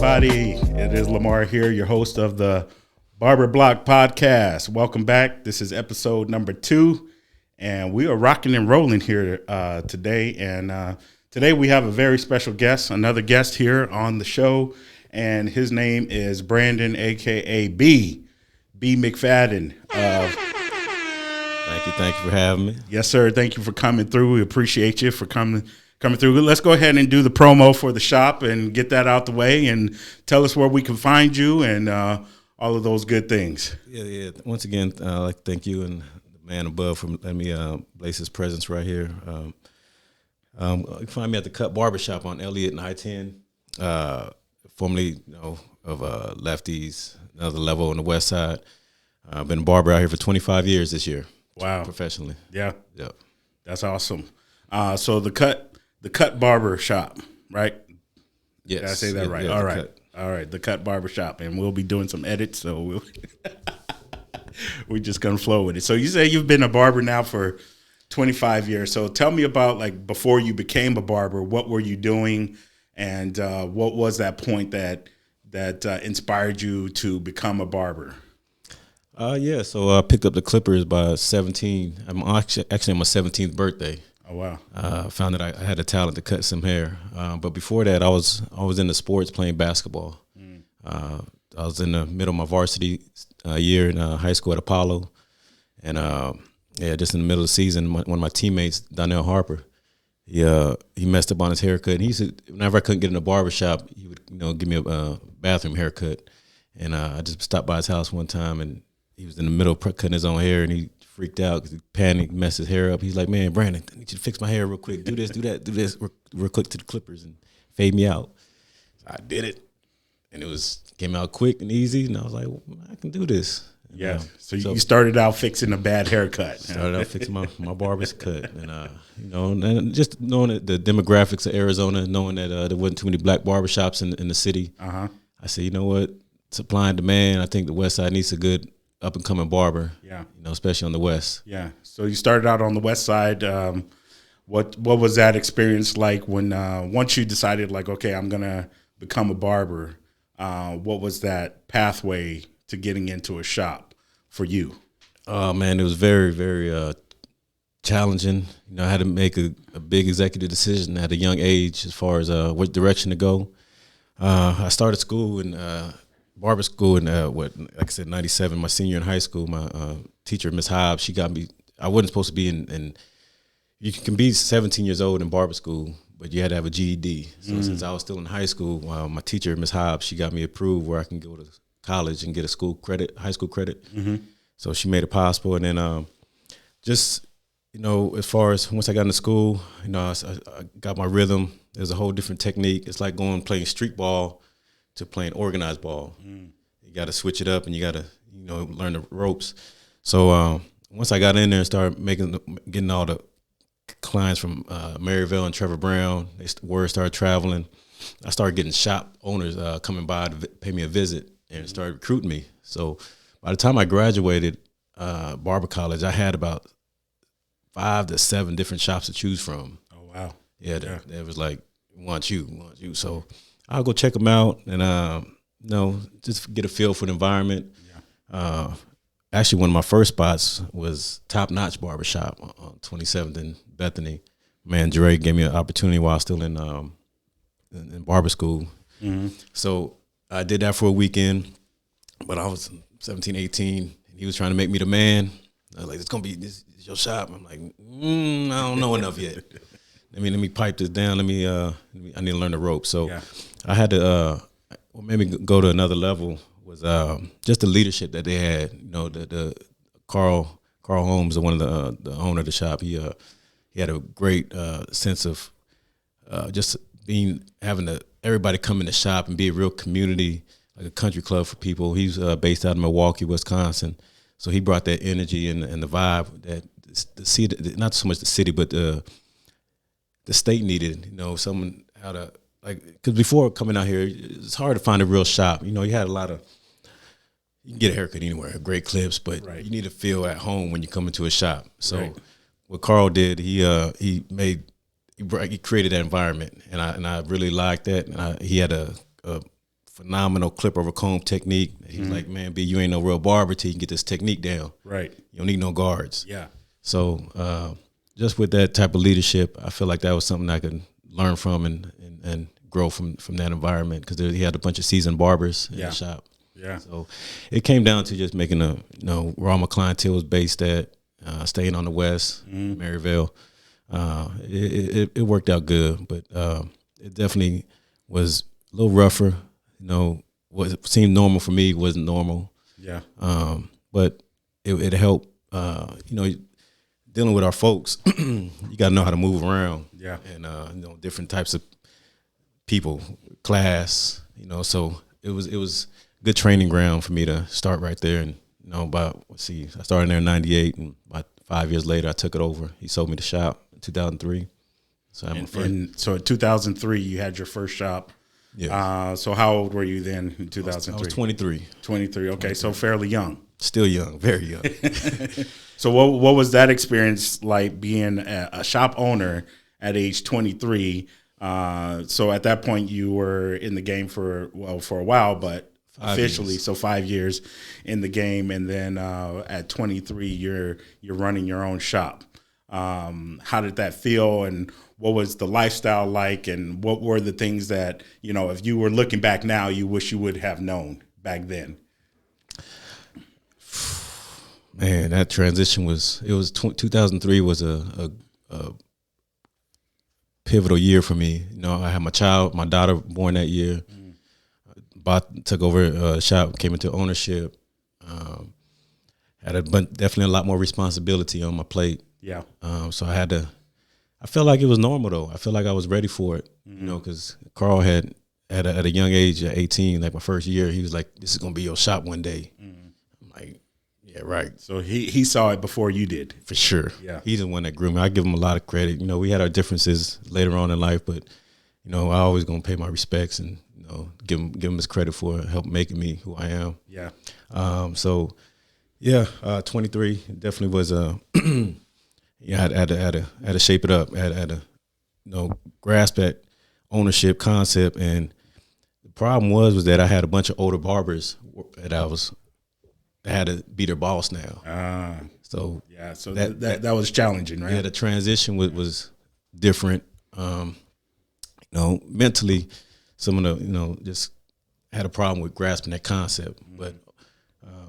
everybody. It is Lamar here, your host of the Barber Block Podcast. Welcome back. This is episode number 2, and we are rocking and rolling here today. And today we have a very special guest, another guest here on the show, and his name is Brandon, a.k.a. B McFadden. Thank you for having me. Yes, sir. Thank you for coming through. We appreciate you for coming through. Let's go ahead and do the promo for the shop and get that out the way and tell us where we can find you and all of those good things. Yeah. Once again, I'd like to thank you and the man above for letting me place his presence right here. You can find me at the Cut Barbershop on Elliott and I-10, formerly of Lefties, another level on the west side. I've been a barber out here for 25 years this year. Wow. Professionally. Yeah. Yep. That's awesome. So the Cut Barber Shop, right? Yes. Did I say that right? Yeah, All right. All right. The Cut Barber Shop. And we'll be doing some edits, so we're just going to flow with it. So you say you've been a barber now for 25 years. So tell me about, like, before you became a barber, what were you doing? And what was that point that inspired you to become a barber? So I picked up the clippers by 17. I'm actually on my 17th birthday. Oh, wow. Found that I had a talent to cut some hair. But before that, I was in the sports playing basketball. I was in the middle of my varsity year in high school at Apollo. And, just in the middle of the season, one of my teammates, Donnell Harper, he messed up on his haircut. And he said whenever I couldn't get in the barbershop, he would give me a bathroom haircut. And I just stopped by his house one time, and he was in the middle of cutting his own hair, and he freaked out because he panicked, messed his hair up. He's like, "Man, Brandon, I need you to fix my hair real quick. Do this, do that, do this, real quick to the clippers and fade me out." So I did it, and it came out quick and easy, and I was like, well, "I can do this." Yeah. So you started out fixing a bad haircut. Started out fixing my barber's cut, and just knowing the demographics of Arizona, knowing that there wasn't too many black barbershops in the city. I said, you know what, supply and demand. I think the West Side needs a good up and coming barber. Yeah. Especially on the West. Yeah. So you started out on the West Side. What was that experience like when once you decided, like, okay, I'm gonna become a barber? What was that pathway to getting into a shop for you? Oh man, it was very, very challenging. I had to make a big executive decision at a young age as far as what direction to go. I started school in barber school in like I said, 97, my senior in high school. My teacher, Miss Hobbies, she got me. I wasn't supposed to be in you can be 17 years old in barber school, but you had to have a GED. So since I was still in high school, my teacher, Miss Hobbies, she got me approved where I can go to college and get a high school credit. So she made it possible. And then just, as far as once I got into school, I got my rhythm. There's a whole different technique. It's like playing street ball to playing organized ball. You got to switch it up, and you got to, learn the ropes. So once I got in there and started getting all the clients from Maryville and Trevor Brown, word started traveling. I started getting shop owners coming by to pay me a visit and started recruiting me. So by the time I graduated barber college, I had about 5 to 7 different shops to choose from. Oh, wow. Yeah, that was like, we want you. So I'll go check them out and, just get a feel for the environment. Yeah. Actually, one of my first spots was Top Notch Barbershop on 27th in Bethany. Man, Dre gave me an opportunity while I was still in barber school. So I did that for a weekend, but I was 17, 18, and he was trying to make me the man. I was like, this is your shop. I'm like, I don't know enough yet. Let me pipe this down. I need to learn the ropes. So I had to maybe go to another level was just the leadership that they had. The Carl Holmes, one of the owner of the shop. He had a great sense of just having everybody come in the shop and be a real community, like a country club for people. He's based out of Milwaukee, Wisconsin, so he brought that energy and the vibe that the city, not so much the city, but the state needed. Someone how to because before coming out here, it's hard to find a real shop. You had a lot of. You can get a haircut anywhere, great clips, but you need to feel at home when you come into a shop. So what Carl did, he created that environment, and I really liked that. And he had a phenomenal clip over comb technique. He's like, man, B, you ain't no real barber till you can get this technique down. Right. You don't need no guards. Yeah. So just with that type of leadership, I feel like that was something I could learn from and grow from that environment, because he had a bunch of seasoned barbers in the shop. Yeah. So it came down to just making where all my clientele was based at, staying on the West, Maryville. It worked out good, but it definitely was a little rougher. What seemed normal for me wasn't normal. Yeah. But it helped. Dealing with our folks, you got to know how to move around. Yeah. And different types of people, class. So it was good training ground for me to start right there. And I started there in '98, and about 5 years later, I took it over. He sold me the shop in 2003. So so in 2003, you had your first shop. Yeah. So how old were you then in 2003? I was 23. 23. Okay, so fairly young. Still young, very young. So what was that experience like, being a shop owner at age 23? So at that point you were in the game for a while, but officially, so 5 years in the game, and then at 23 you're running your own shop. How did that feel, and what was the lifestyle like, and what were the things that, if you were looking back now, you wish you would have known back then? Man, that transition 2003 was a pivotal year for me. I had my daughter born that year. Took over a shop, came into ownership. Had definitely a lot more responsibility on my plate. Yeah. So I felt like it was normal though. I felt like I was ready for it, because Carl had at a young age, at 18, like my first year, he was like, "This is gonna be your shop one day." I'm like, "Yeah, right." So he saw it before you did, for sure. Yeah, he's the one that grew me. I give him a lot of credit. We had our differences later on in life, but I always gonna pay my respects and give him his credit for help making me who I am. Yeah. 23 definitely was a. I had to shape it up. I had to grasp that ownership concept, and the problem was that I had a bunch of older barbers that I had to be their boss now. So that was challenging, right? Yeah, the transition was different. Mentally, some of the just had a problem with grasping that concept, but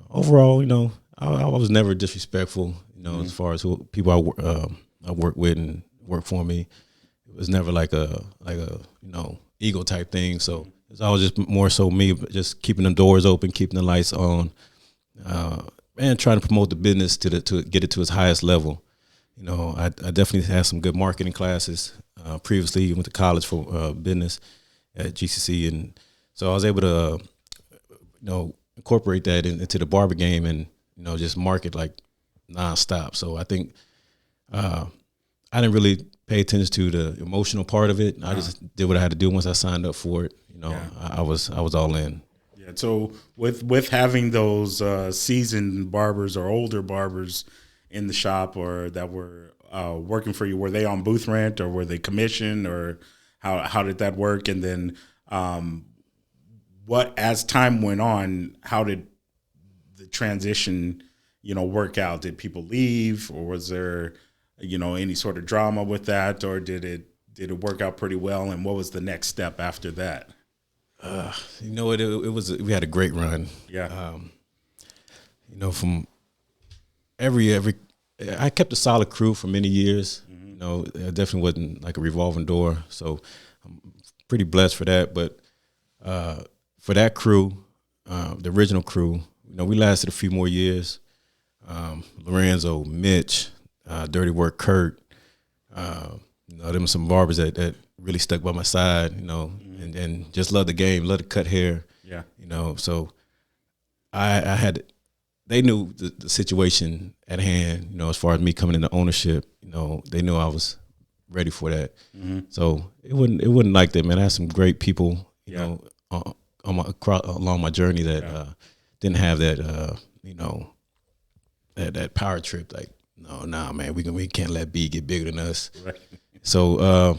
overall, I was never disrespectful. As far as people I work with and work for me, it was never like a ego type thing. So it's always just more so me, just keeping the doors open, keeping the lights on, and trying to promote the business to get it to its highest level. I definitely had some good marketing classes. Previously, went to college for business at GCC, and so I was able to incorporate that into the barber game and just market like nonstop. So I think I didn't really pay attention to the emotional part of it. I just did what I had to do once I signed up for it. I was all in. Yeah. So with having those seasoned barbers or older barbers in the shop, or that were working for you, were they on booth rent, or were they commissioned, or how did that work? And then as time went on, how did the transition work out? Did people leave, or was there any sort of drama with that, or did it work out pretty well? And what was the next step after that? It was we had a great run. Yeah. From every I kept a solid crew for many years. It definitely wasn't like a revolving door, so I'm pretty blessed for that. But for that crew, the original crew, we lasted a few more years. Lorenzo, Mitch, Dirty Work Kurt, them some barbers that really stuck by my side, and just love the game, love to cut hair. Yeah. So they knew the situation at hand, as far as me coming into ownership, they knew I was ready for that. So it wasn't like that, man. I had some great people, along my journey that didn't have that, that power trip. Like, no, man, we can't let B get bigger than us. Right. So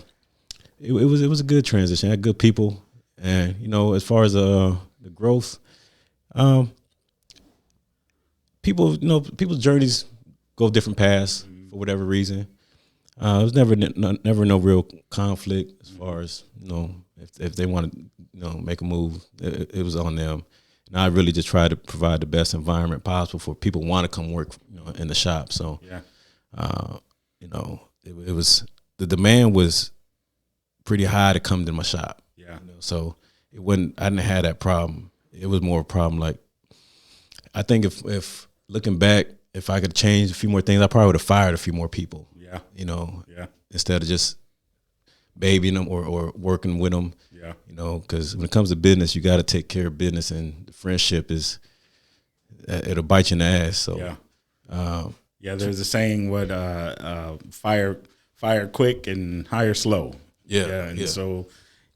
it was a good transition. I had good people, and as far as the growth. People's journeys go different paths for whatever reason. It was never no real conflict as far as if they want to make a move, it was on them. And I really just try to provide the best environment possible for people who want to come work in the shop. So it was, the demand was pretty high to come to my shop. Yeah. So I didn't have that problem. It was more a problem like, I think if looking back, if I could change a few more things, I probably would have fired a few more people. Yeah. Instead of just babying them or working with them. Yeah. Because when it comes to business, you got to take care of business, and the friendship it'll bite you in the ass. So there's a saying, fire quick and hire slow. So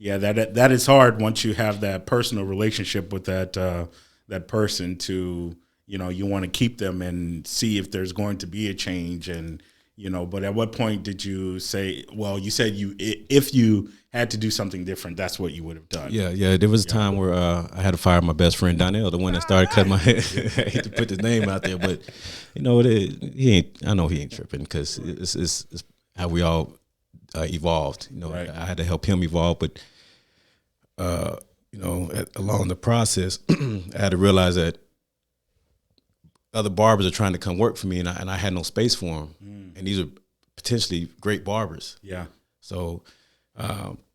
that is hard once you have that personal relationship with that person to, you want to keep them and see if there's going to be a change. And, but at what point did you say, well, you said if you had to do something different, that's what you would have done. Yeah. There was a time where I had to fire my best friend, Donnell, the one that started cutting my hair. I hate to put his name out there, but I know he ain't tripping, because it's how we all evolved. Right. I had to help him evolve, but along the process, I had to realize that other barbers are trying to come work for me, and I had no space for them. And these are potentially great barbers. Yeah. So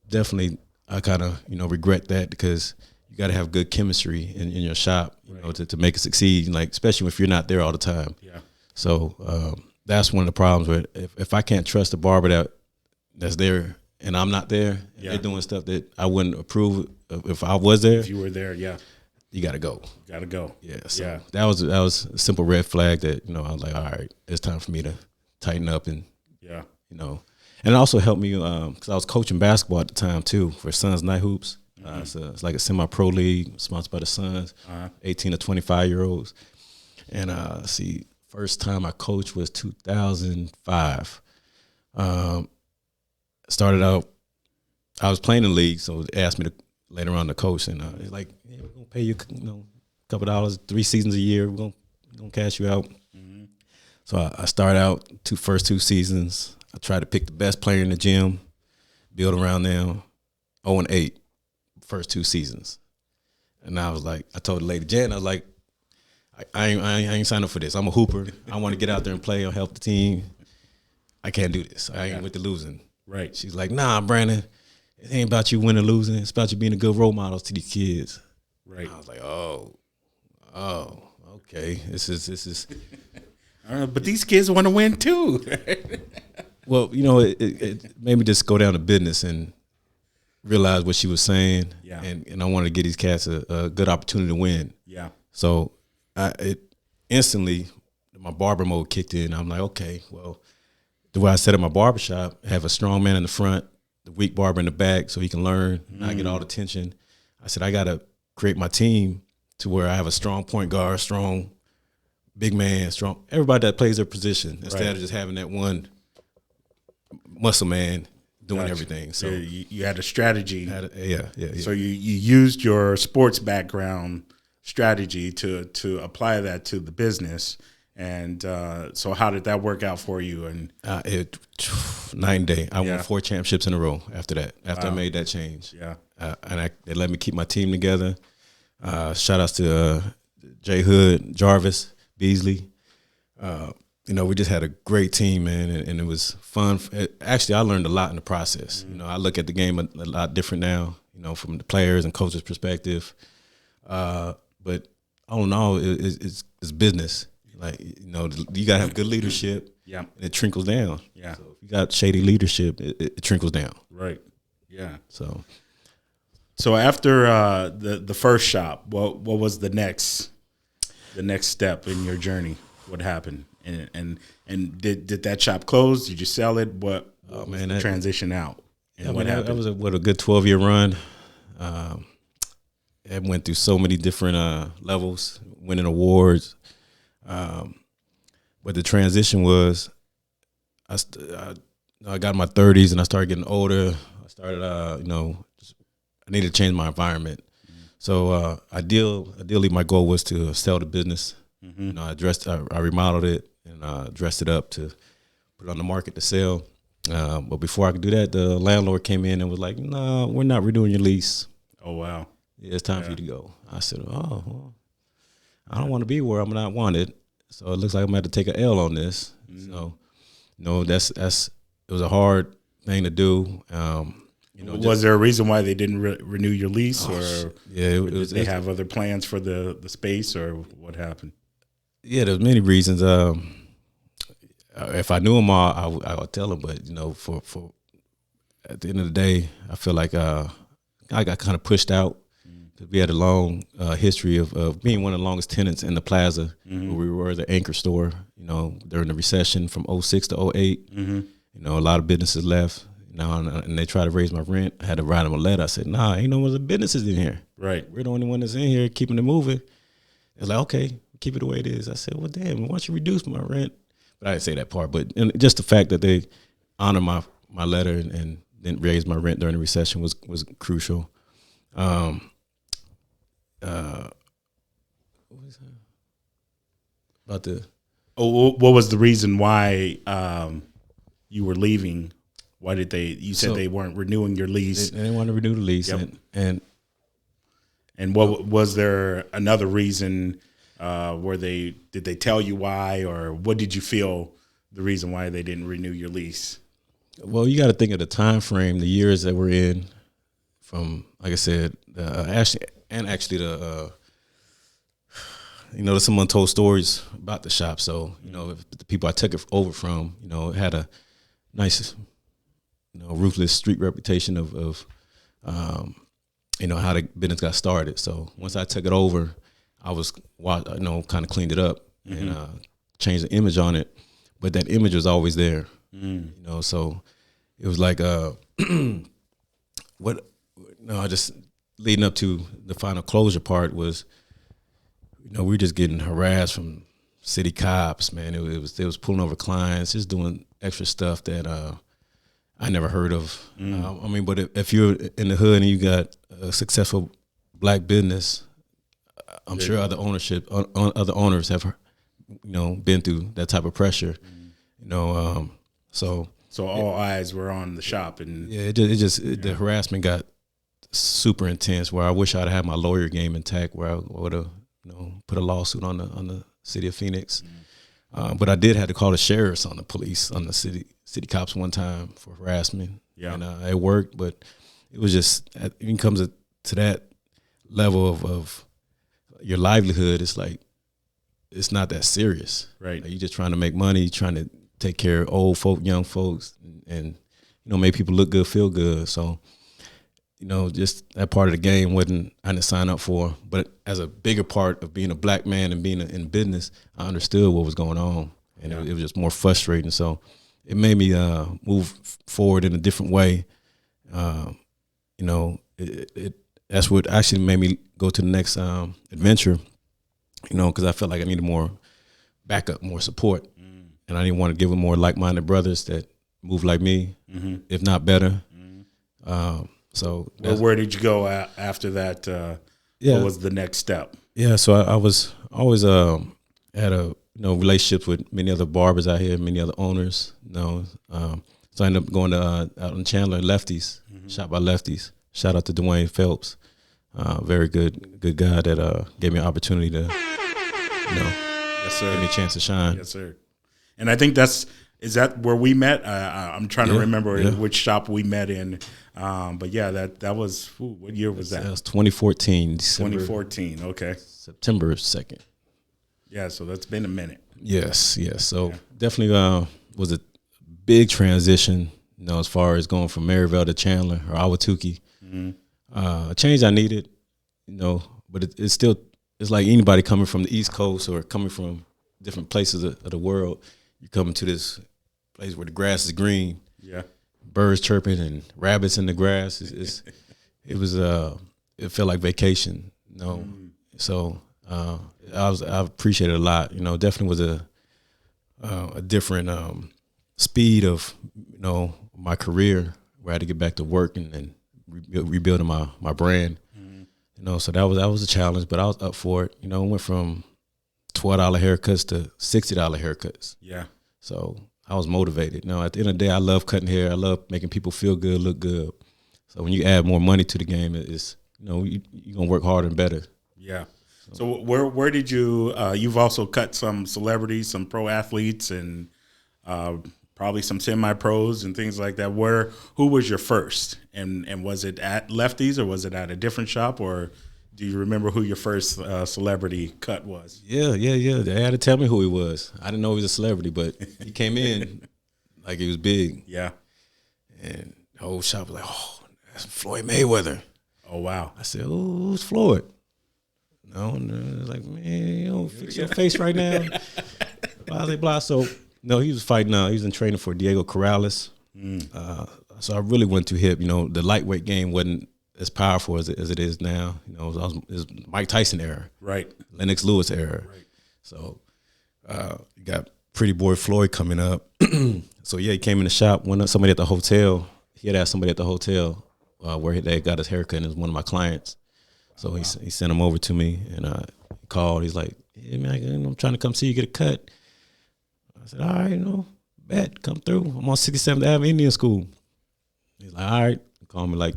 definitely, I kind of regret that, because you got to have good chemistry in your shop, to make it succeed. Like, especially if you're not there all the time. Yeah. So that's one of the problems where if I can't trust a barber that's there and I'm not there, and they're doing stuff that I wouldn't approve of if I was there. If you were there, yeah. You got to go. Got to go. Yeah. So that was a simple red flag that, I was like, all right, it's time for me to tighten up. And, and it also helped me because I was coaching basketball at the time too for Suns Night Hoops. It's like a semi-pro league sponsored by the Suns, 18 to 25-year-olds. And first time I coached was 2005. Started out, I was playing in the league, so they asked me to later on to coach, and it's like, we're gonna pay you, a couple dollars, 3 seasons a year. We're gonna cash you out. Mm-hmm. So I started out first 2 seasons. I tried to pick the best player in the gym, build around them. 0-8, first 2 seasons, and I was like, I told the lady Jen, I was like, I ain't signed up for this. I'm a hooper. I want to get out there and play and help the team. I can't do this. I ain't with the losing. Right. She's like, nah, Brandon, it ain't about you winning or losing. It's about you being a good role model to these kids. Right. I was like, oh, okay. This is. But these kids want to win too. Well, it made me just go down to business and realize what she was saying. Yeah. And I wanted to get these cats a good opportunity to win. Yeah. So it instantly, my barber mode kicked in. I'm like, okay, well, the way I set up my barbershop, have a strong man in the front, the weak barber in the back, so he can learn, not get all the attention. I said, I got to create my team to where I have a strong point guard, strong big man, strong, everybody that plays their position, instead of just having that one muscle man doing everything. So you had a strategy. Yeah. So you used your sports background strategy to apply that to the business. And so how did that work out for you? And night and day. I won 4 championships in a row after that, after I made that change. Yeah. And they let me keep my team together. Shout outs to Jay Hood, Jarvis, Beasley. We just had a great team, man, and it was fun. Actually, I learned a lot in the process. I look at the game a lot different now, from the players and coaches' perspective. But all in all, it's business. Like, you got to have good leadership. Yeah. And it trickles down. Yeah. So if you got shady leadership, it trickles down. Right. Yeah. So after the first shop, what was the next step in your journey? What happened? And did that shop close? Did you sell it? What was the transition out? And what happened? That was a good 12-year run. It went through so many different levels, winning awards. But the transition was, I got in my 30s and I started getting older. I started, I needed to change my environment. So ideally, my goal was to sell the business. You know, I remodeled it and dressed it up to put it on the market to sell. But before I could do that, the landlord came in and was like, "No, we're not renewing your lease." Oh wow! Yeah, it's time for you to go. I said, "Oh, well, I don't want to be where I'm not wanted, so it looks like I'm going to have to take an L on this." So, it was a hard thing to do. You know, was there a reason why they didn't renew your lease, or did they have other plans for the space, or what happened? Yeah, there's many reasons. If I knew them all, I would tell them. But you know, for at the end of the day, I feel like I got kind of pushed out because we had a long history of being one of the longest tenants in the plaza, where we were the anchor store. You know, during the recession from 06 to 08, you know, a lot of businesses left. You know, and they tried to raise my rent. I had to write them a letter. I said, "Nah, ain't no other businesses in here. Right, we're the only one that's in here keeping it moving." It's like, okay, keep it the way it is. I said, well, damn, why don't you reduce my rent? But I didn't say that part. But just the fact that they honor my letter and didn't raise my rent during the recession was crucial. What was that? About the what was the reason why you were leaving? Why did they? You said they weren't renewing your lease. They didn't want to renew the lease, and what was there another reason? Did they tell you why, or what did you feel the reason why they didn't renew your lease? Well, you got to think of the time frame, the years that we're in. From, like I said, actually you know, someone told stories about the shop. So, you know, the people I took it over from, you know, had a nice, you know, ruthless street reputation of you know, how the business got started. So once I took it over, I was, you know, kind of cleaned it up and changed the image on it. But that image was always there, you know, so it was like, just leading up to the final closure part was, you know, we were just getting harassed from city cops, man. They was pulling over clients, just doing extra stuff that I never heard of. I mean, but if you're in the hood and you got a successful black business, I'm sure other owners have, you know, been through that type of pressure, you know. So all eyes were on the shop, and the harassment got super intense. Where I wish I'd had my lawyer game intact, where I would have, you know, put a lawsuit on the city of Phoenix. But I did have to call the sheriffs on the police, on the city cops one time for harassment. Yeah, and it worked, but it was just, it comes to that level of your livelihood. It's like, it's not that serious, right? Like, you're just trying to make money, trying to take care of old folk, young folks, and you know, make people look good, feel good. So, you know, just that part of the game I didn't sign up for. But as a bigger part of being a black man and being in business, I understood what was going on, and it was just more frustrating. So it made me move forward in a different way. You know, that's what actually made me go to the next adventure. You know, because I felt like I needed more backup, more support, and I didn't want to give them more like-minded brothers that move like me, if not better. So where did you go after that? What was the next step? Yeah, so I was always had a relationships with many other barbers out here, many other owners. You know, so I ended up going to out in Chandler, Lefties, shot by Lefties. Shout out to Dwayne Phelps, very good guy that gave me an opportunity to, yes, sir, give me a chance to shine. Yes, sir. And I think is that where we met? I'm trying to remember which shop we met in. But yeah, that was, what year was that? That was 2014. December, 2014. Okay. September 2nd. Yeah, so that's been a minute. Yes. So definitely was a big transition, you know, as far as going from Maryville to Chandler or Awatuki. A change I needed, you know, but it's still, it's like anybody coming from the East Coast or coming from different places of the world. You come to this place where the grass is green. Yeah. Birds chirping and rabbits in the grass. It felt like vacation, you know. So I appreciated it a lot. You know, definitely was a different speed of, you know, my career where I had to get back to work and rebuilding my brand. So that was a challenge, but I was up for it. It went from $12 haircuts to $60 haircuts. Yeah. So I was motivated. At the end of the day, I love cutting hair. I love making people feel good, look good. So when you add more money to the game, it's you're gonna work harder and better. Yeah. So where did you? You've also cut some celebrities, some pro athletes, and probably some semi-pros and things like that. Who was your first, and was it at Lefty's or was it at a different shop, or do you remember who your first celebrity cut was? Yeah. They had to tell me who he was. I didn't know he was a celebrity, but he came in like he was big. Yeah. And the whole shop was like, "Oh, that's Floyd Mayweather." Oh wow! I said, "Oh, who's Floyd?" And I was like, "Man, fix your face right now." Blah. So he was fighting. He was in training for Diego Corrales. So I really went to hip. The lightweight game wasn't as powerful as it is now. It was Mike Tyson era, right? Lennox Lewis era, right? So you got Pretty Boy Floyd coming up. So yeah, he came in the shop. Somebody at the hotel, he had asked somebody at the hotel where they got his haircut, and it was one of my clients. So he sent him over to me, and he called. He's like, "Hey man, I'm trying to come see you get a cut." I said, "All right, bet, come through. I'm on 67th Avenue Indian School." He's like, "All right." He called me like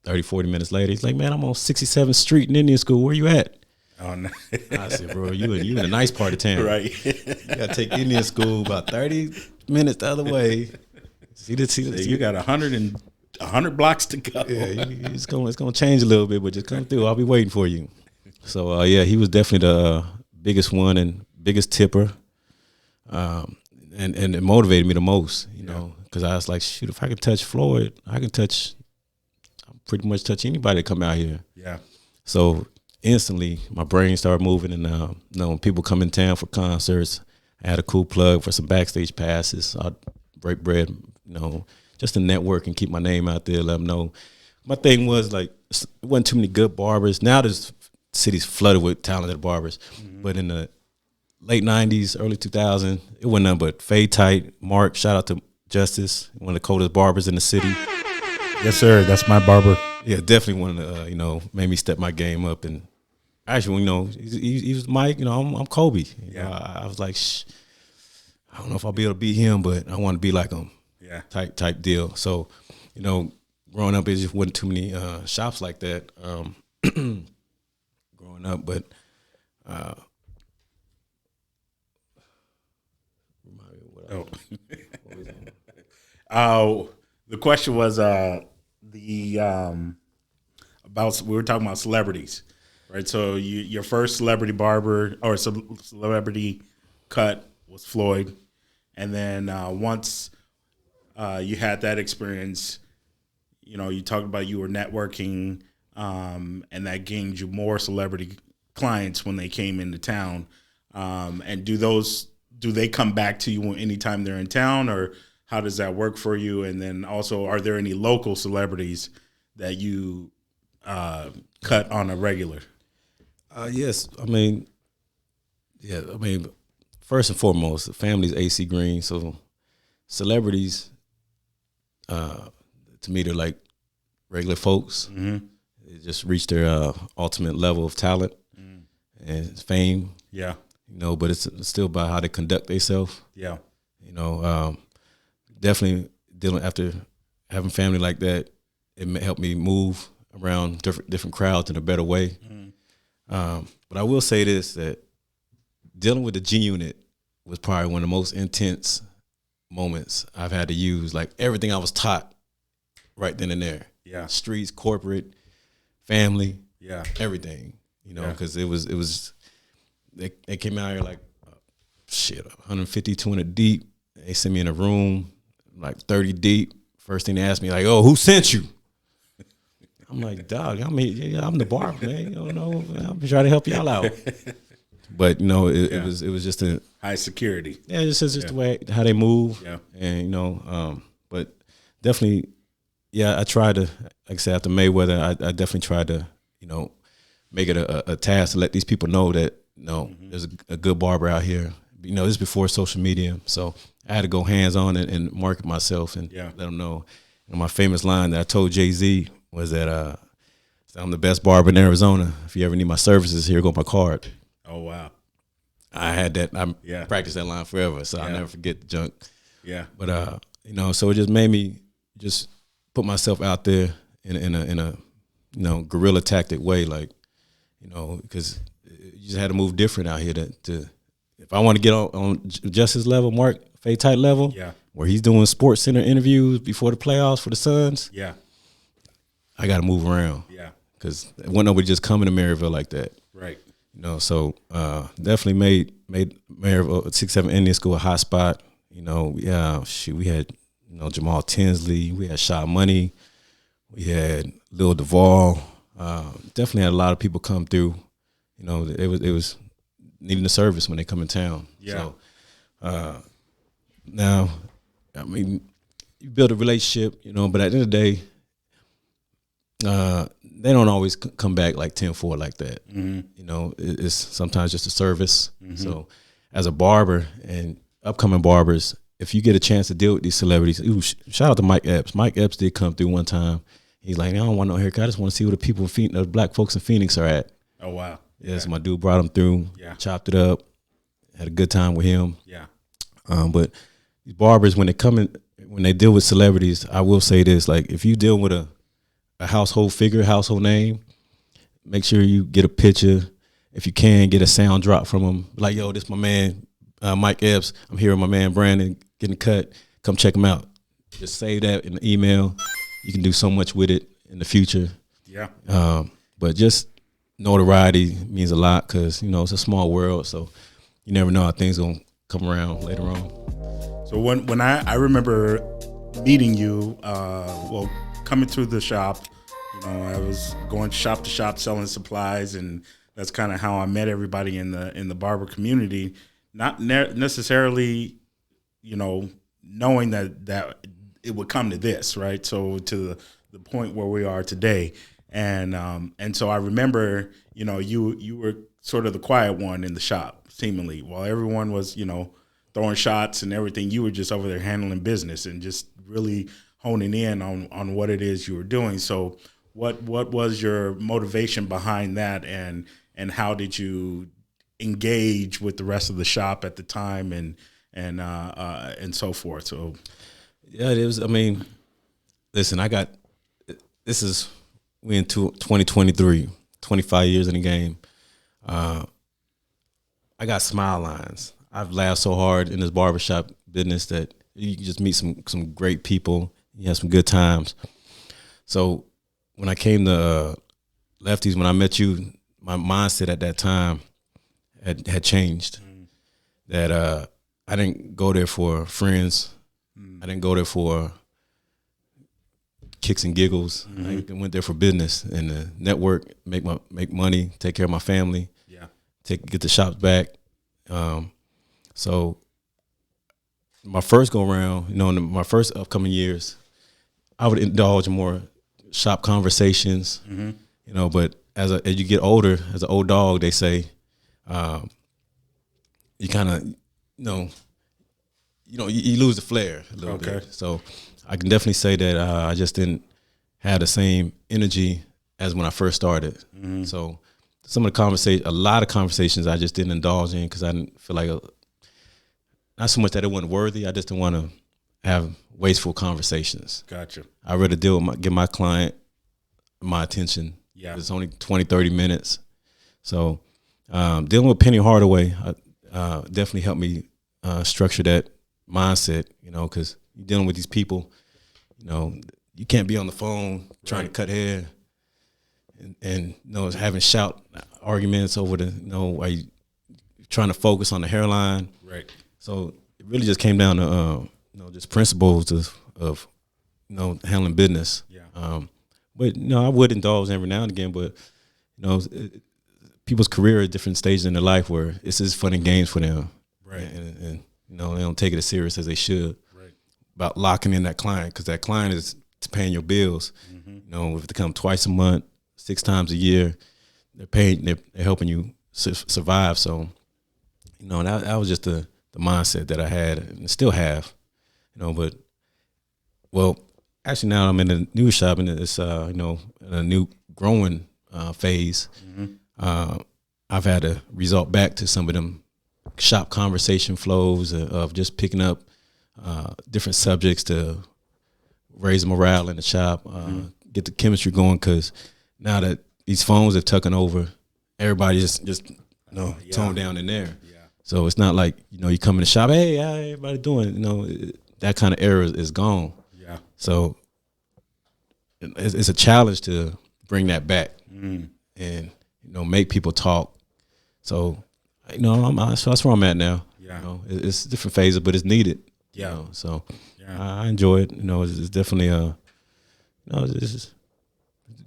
30, 40 minutes later. He's like, "Man, I'm on 67th Street in Indian School. Where you at?" Oh no! I said, "Bro, you in a nice part of town, right? You gotta take Indian School about 30 minutes the other way." See, you got 100 blocks to go. Yeah, it's gonna change a little bit, but just come through. I'll be waiting for you. So he was definitely the biggest one and biggest tipper, and it motivated me the most. Because I was like, shoot, if I can touch Floyd, I pretty much touch anybody that come out here. Yeah. So instantly, my brain started moving, and when people come in town for concerts, I had a cool plug for some backstage passes. I'd break bread, just to network and keep my name out there, let them know. My thing was, like, it wasn't too many good barbers. Now this city's flooded with talented barbers. Mm-hmm. But in the late 90s, early 2000s, it wasn't nothing but Fade Tight, Mark, shout out to Justice, one of the coldest barbers in the city. Yes, sir. That's my barber. Yeah, definitely one of the, made me step my game up. And actually, he was Mike, I'm Kobe. I was like, I don't know if I'll be able to beat him, but I want to be like him. Yeah. Type deal. So, growing up, it just wasn't too many shops like that. Growing up, but the question was about we were talking about celebrities, right? So your first celebrity barber or celebrity cut was Floyd, and then once you had that experience, you talked about you were networking, and that gained you more celebrity clients when they came into town. And do they come back to you anytime they're in town, or how does that work for you? And then also, are there any local celebrities that you cut on a regular? Yes. First and foremost, the family's AC Green. So celebrities, to me, they're like regular folks. Mm-hmm. They just reach their ultimate level of talent and fame. Yeah. But it's still about how they conduct themselves. Yeah. Definitely dealing after having family like that, it helped me move around different crowds in a better way. Mm. But I will say this, that dealing with the G Unit was probably one of the most intense moments I've had to use. Like everything I was taught right then and there. Yeah. Streets, corporate, family. Yeah. Everything. Because it was they came out here like 150, 200 deep. They sent me in a room like 30 deep. First thing they asked me, like, "Oh, who sent you?" I'm like, "Dog, I'm the barber, man. I'm trying to help y'all out." But it was just a high security. Yeah, it's just the way how they move. Yeah, and but definitely, I tried to, like I said, after Mayweather, I definitely tried to, make it a task to let these people know that there's a good barber out here. This is before social media, so I had to go hands on and market myself and let them know. My famous line that I told Jay-Z was that So I'm the best barber in Arizona. If you ever need my services, here go my card. Oh wow. I had that. I Yeah. practiced that line forever, so I'll Yeah. never forget the junk. Yeah. But so it just made me just put myself out there in a guerrilla tactic way, like, because you just had to move different out here to if I want to get on Justice level, Mark Fay Tight level, Yeah. where he's doing Sports Center interviews before the playoffs for the Suns, Yeah. I got to move around. Yeah. Because wasn't nobody just coming to Maryville like that. Right. So definitely made Maryville 6-7 Indian School a hot spot. We had Jamal Tinsley, we had Shaw Money, we had Lil Duval. Definitely had a lot of people come through. It was needing the service when they come in town. Yeah. So now, I mean, you build a relationship, but at the end of the day, they don't always come back like 10-4 like that. Mm-hmm. It's sometimes just a service. Mm-hmm. So as a barber and upcoming barbers, if you get a chance to deal with these celebrities, shout out to Mike Epps. Mike Epps did come through one time. He's like, I don't want no haircut. I just want to see where the black folks in Phoenix are at. Oh, wow. Yeah, so my dude brought him through, chopped it up, had a good time with him. Yeah. But these barbers, when they deal with celebrities, I will say this, like, if you deal with a household figure, household name, make sure you get a picture. If you can, get a sound drop from him. Like, yo, this my man, Mike Epps. I'm here with my man Brandon getting cut. Come check him out. Just save that in the email. You can do so much with it in the future. Yeah. But just notoriety means a lot because, it's a small world. So you never know how things going to come around later on. So when I remember meeting you, coming through the shop, I was going shop to shop selling supplies, and that's kind of how I met everybody in the barber community. Not necessarily, knowing that it would come to this, right? So to the point where we are today, and so I remember, you were sort of the quiet one in the shop, seemingly, while everyone was, throwing shots and everything. You were just over there handling business and just really honing in on what it is you were doing. So what was your motivation behind that, and how did you engage with the rest of the shop at the time and so forth? So yeah, it was, I mean, listen, we in 2023, 25 years in the game. I got smile lines. I've laughed so hard in this barbershop business that you can just meet some great people. You have some good times. So when I came to Lefties, when I met you, my mindset at that time had changed. That I didn't go there for friends. I didn't go there for kicks and giggles. I went there for business and network, make money, take care of my family. Yeah, get the shops back. So my first go around, in my first upcoming years, I would indulge in more shop conversations. But as you get older, as an old dog, they say, you kind of, you lose the flair a little bit. So I can definitely say that I just didn't have the same energy as when I first started. So a lot of conversations I just didn't indulge in because I didn't feel like, not so much that it wasn't worthy, I just didn't want to have wasteful conversations. Gotcha. I'd rather give my client my attention. Yeah. It's only 20, 30 minutes. So dealing with Penny Hardaway definitely helped me structure that mindset, because you're dealing with these people, you can't be on the phone trying to cut hair and having shout arguments over are you trying to focus on the hairline. Right. So it really just came down to, just principles of handling business. Yeah. But, I would indulge every now and again, but, people's career at different stages in their life where it's just fun and games for them. Right. And they don't take it as serious as they should. Right. About locking in that client, because that client is paying your bills. If they come twice a month, 6 times a year, they're helping you survive. So, that was just the mindset that I had and still have, actually now I'm in a new shop and it's, in a new growing phase, I've had to resort back to some of them shop conversation flows of just picking up different subjects to raise morale in the shop, get the chemistry going. Because now that these phones are tucking over, everybody just tone down in there. Yeah. So it's not like you come in the shop, hey, how everybody doing? That kind of era is gone. Yeah. So it's a challenge to bring that back and make people talk. So so that's where I'm at now. Yeah. It's different phases, but it's needed. Yeah. So I enjoy it. It's definitely it's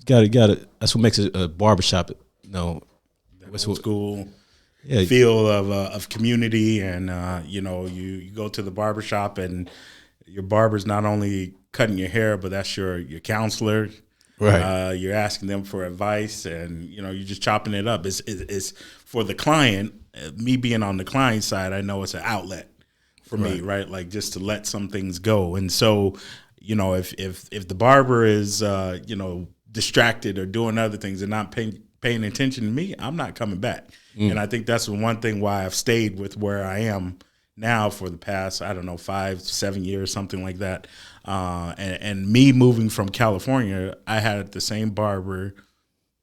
got it. That's what makes it a barbershop. What's old school feel of community, and you go to the barbershop and your barber's not only cutting your hair, but that's your counselor. Right. You're asking them for advice, and you're just chopping it up. It's for the client. Me being on the client side, I know it's an outlet for me, right? Like just to let some things go. And so, if the barber is distracted or doing other things and not paying attention to me, I'm not coming back. And I think that's the one thing why I've stayed with where I am now for the past, 5-7 years, something like that. And me moving from California, I had the same barber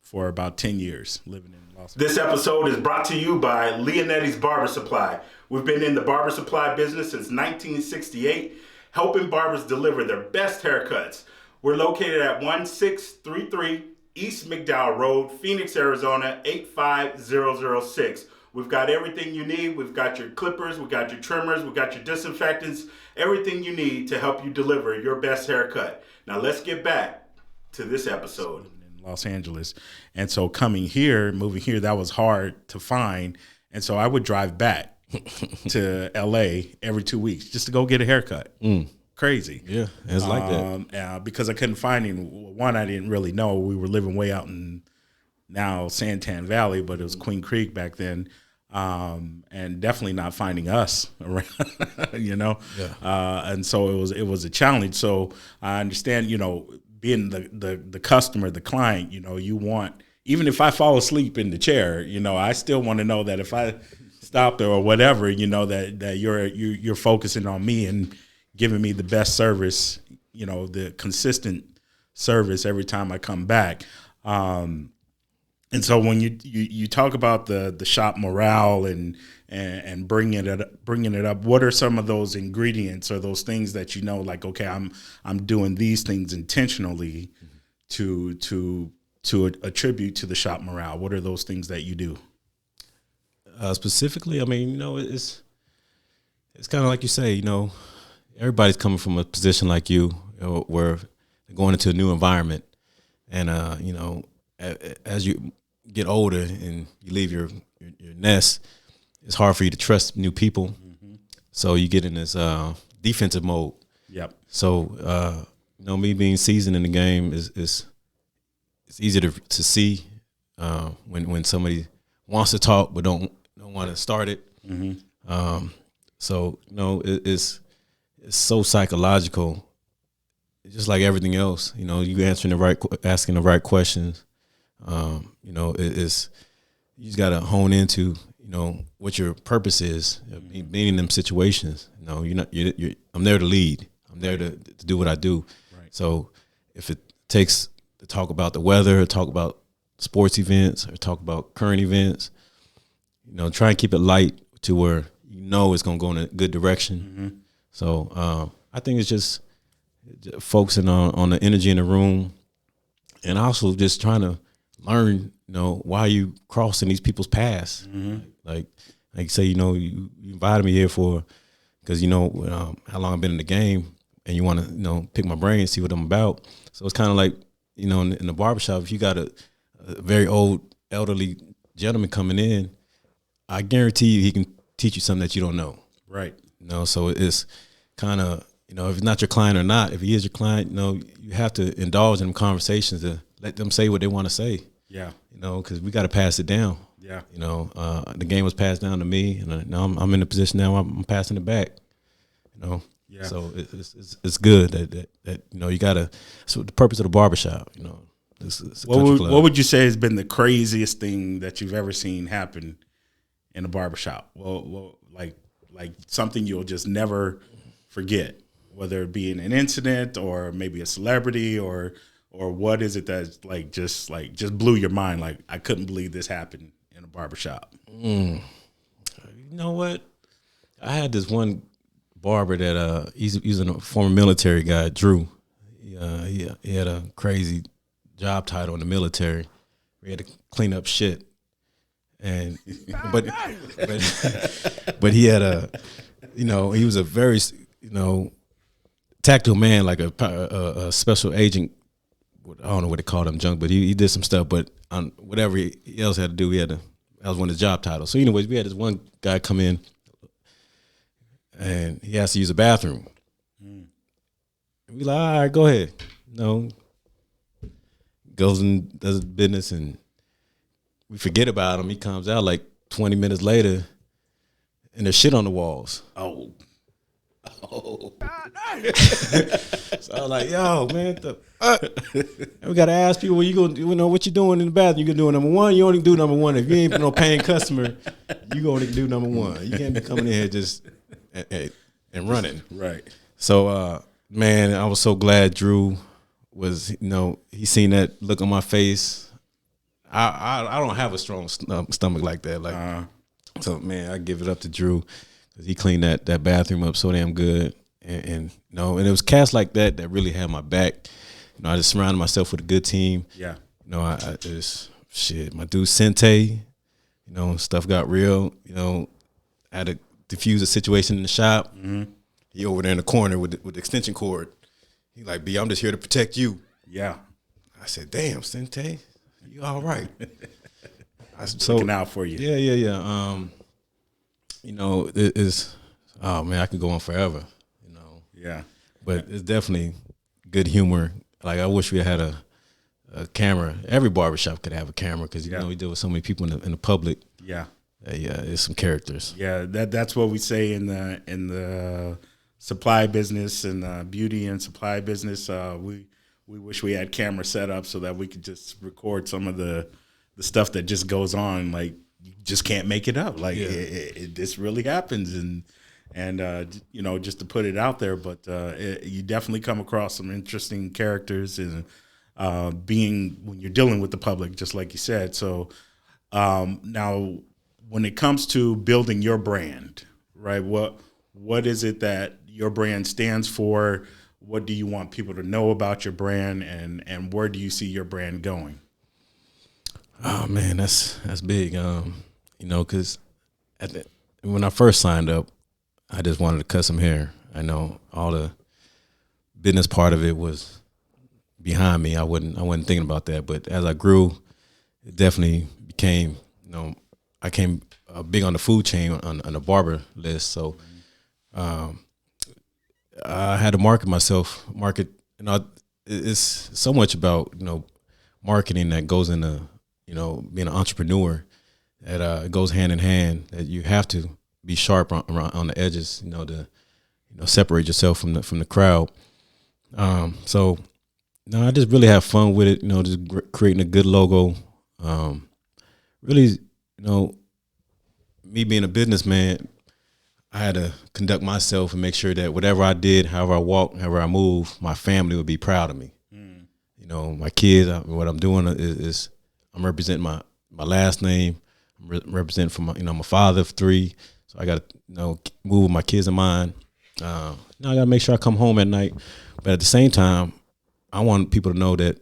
for about 10 years living in Los Angeles. This episode is brought to you by Leonetti's Barber Supply. We've been in the barber supply business since 1968, helping barbers deliver their best haircuts. We're located at 1633 East McDowell Road, Phoenix, Arizona, 85006. We've got everything you need. We've got your clippers, we've got your trimmers, we've got your disinfectants, everything you need to help you deliver your best haircut. Now let's get back to this episode. In Los Angeles. And so moving here, that was hard to find. And so I would drive back to LA every 2 weeks just to go get a haircut. Crazy. Yeah, it's like that. Because I couldn't find any. One, I didn't really know. We were living way out in now Santan Valley, but it was Queen Creek back then. And definitely not finding us around, and so it was a challenge. So I understand, being the customer, the client, you want, even if I fall asleep in the chair, I still want to know that if I stopped or whatever, that you're focusing on me and giving me the best service, the consistent service every time I come back. And so when you talk about the shop morale and bringing it up, what are some of those ingredients or those things that like, okay, I'm doing these things intentionally to attribute to the shop morale? What are those things that you do? Specifically, it's kind of like you say, everybody's coming from a position like you, where they're going into a new environment, and as you get older and you leave your nest, it's hard for you to trust new people. Mm-hmm. So you get in this defensive mode. Yep. So me being seasoned in the game is it's easy to see when somebody wants to talk but don't want to start it. Mm-hmm. It's so psychological. It's just like everything else. You asking the right questions. You just got to hone into, what your purpose is, being in them situations. I'm there to lead. I'm there to do what I do. Right. So if it takes to talk about the weather, or talk about sports events, or talk about current events, try and keep it light to where it's going to go in a good direction. Mm-hmm. So I think it's just focusing on the energy in the room, and also just trying to learn, why you crossing these people's paths. Mm-hmm. Like you say, you invited me here because how long I've been in the game, and you want to, pick my brain and see what I'm about. So it's kind of like, in the barbershop, if you got a very old, elderly gentleman coming in, I guarantee you he can teach you something that you don't know. Right. So it's kind of, if it's not your client or not, if he is your client, you have to indulge in them conversations to let them say what they want to say. Yeah. Because we got to pass it down. Yeah. The game was passed down to me, and now I'm in a position now where I'm passing it back. Yeah. So it's good that you got to. So the purpose of the barbershop, What would you say has been the craziest thing that you've ever seen happen in a barbershop? Well, like something you'll just never forget, whether it be in an incident or maybe a celebrity or what is it that's just blew your mind? Like, I couldn't believe this happened in a barbershop. You know what? I had this one barber that he's a former military guy, Drew. He had a crazy job title in the military. We had to clean up shit, and but he had he was a very tactical man, like a special agent. I don't know what they called him, junk, but he did some stuff. But on whatever he else had to do, that was one of his job titles. So anyways, we had this one guy come in, and he has to use a bathroom. We like, all right, go ahead. Goes and does his business, and we forget about him. He comes out like 20 minutes later, and there's shit on the walls. Oh. So I was like, yo, man, we gotta ask people, what you doing in the bathroom? You gonna do number one? You only do number one. If you ain't no paying customer, you gonna do number one. You can't be coming in here just and running. Right. So man, I was so glad Drew was, he seen that look on my face. I don't have a strong stomach like that. So man, I give it up to Drew because he cleaned that bathroom up so damn good. And it was cats like that really had my back. I just surrounded myself with a good team. Yeah. I just my dude Sente, stuff got real. I had to diffuse a situation in the shop. Mm-hmm. He over there in the corner with the extension cord. He like, B, I'm just here to protect you. Yeah. I said, damn, Sente, you all right. Looking out for you. Yeah. It's oh man, I could go on forever. Yeah. But it's definitely good humor. Like, I wish we had a camera. Every barbershop could have a camera because we deal with so many people in the public. Yeah. There's some characters. Yeah, that's what we say in the supply business and beauty and supply business. We wish we had camera set up so that we could just record some of the stuff that just goes on. Like, you just can't make it up. Like, this really happens, and just to put it out there. But you definitely come across some interesting characters, and when you're dealing with the public, just like you said. So now, when it comes to building your brand, right? What is it that your brand stands for? What do you want people to know about your brand, and where do you see your brand going? Oh man, that's big. Because when I first signed up, I just wanted to cut some hair. I know all the business part of it was behind me. I wasn't thinking about that. But as I grew, it definitely became, I came big on the food chain on the barber list. So I had to market myself. It's so much about marketing that goes into being an entrepreneur. That it goes hand in hand. That you have to be sharp on the edges, to separate yourself from the crowd. So I just really have fun with it. Just creating a good logo. Really, me being a businessman, I had to conduct myself and make sure that whatever I did, however I walk, however I move, my family would be proud of me. My kids, what I'm doing is I'm representing my last name. I'm representing for my father of 3. So I got to move with my kids in mind. Now I got to make sure I come home at night. But at the same time, I want people to know that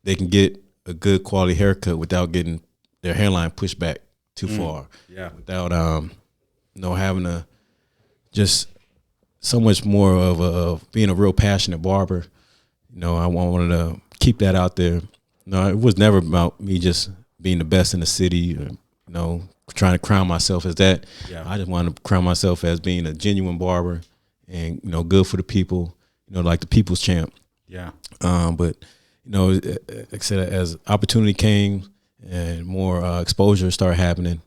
they can get a good quality haircut without getting their hairline pushed back too far. Yeah. Without having to just so much more of being a real passionate barber. I wanted to keep that out there. It was never about me just being the best in the city, trying to crown myself as that. Yeah. I just wanted to crown myself as being a genuine barber and, good for the people, like the people's champ. Yeah. But, like I said, as opportunity came and more exposure started happening,